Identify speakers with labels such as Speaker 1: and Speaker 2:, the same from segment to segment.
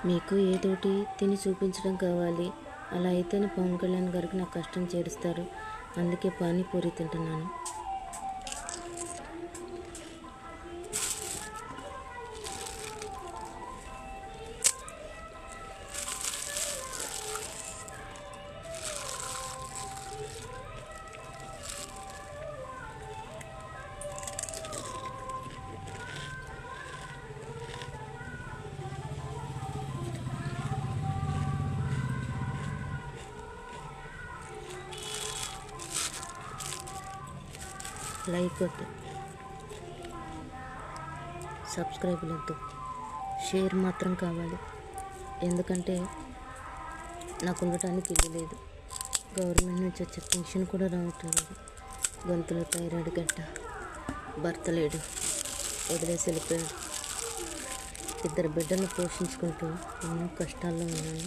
Speaker 1: మీకు ఏదోటి తిని చూపించడం కావాలి. అలా అయితేనే పవన్ కళ్యాణ్ గారికి నా కష్టం చేరుస్తారు. అందుకే పానీపూరి తింటున్నాను. లైక్ వద్దు, సబ్స్క్రైబ్ వద్దు, షేర్ మాత్రం కావాలి. ఎందుకంటే నాకు ఉండటానికి ఇల్లు లేదు. గవర్నమెంట్ నుంచి వచ్చే పెన్షన్ కూడా రావట్లేదు. గొంతులో థైరాయిడ్ గడ్డ, భర్త లేడు, వదిలేసి వెళ్ళిపోయాడు. 2 బిడ్డలను పోషించుకుంటూ ఎన్నో కష్టాల్లో ఉన్నాను.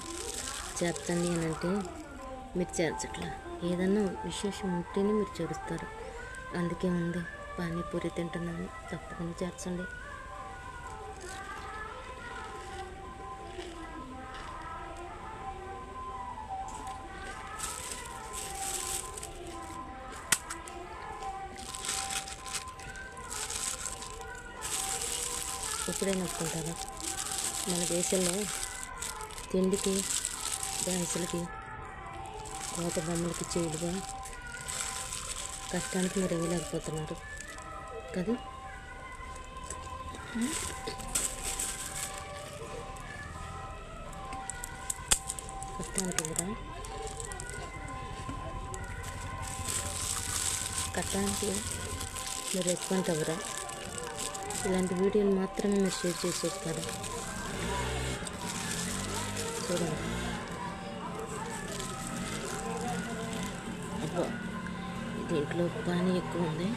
Speaker 1: చేస్తాను అని అంటే మీరు చేర్చట్లా. ఏదన్నా విశేషం ఉంటేనే మీరు చేరుస్తారు. అందుకే ఉంది పానీపూరి తింటున్నాను. తప్పకుండా చేర్చండి. ఇప్పుడే నొక్కుంటారా? మన దేశంలో తిండికి, డ్యాన్సులకి, కోట బొమ్మలకి చేయులుగా కష్టానికి మీరు ఇవ్వలేకపోతున్నారు కదా. కష్టానికి ఇవ్వరా? కష్టానికి మీరు రెస్పాండ్ అవ్వరా? ఇలాంటి వీడియోలు మాత్రమే మీరు షేర్ చేసి చూస్తారా? చూడండి. అబ్బా, దీంట్లో పానీ ఎక్కువ ఉంది.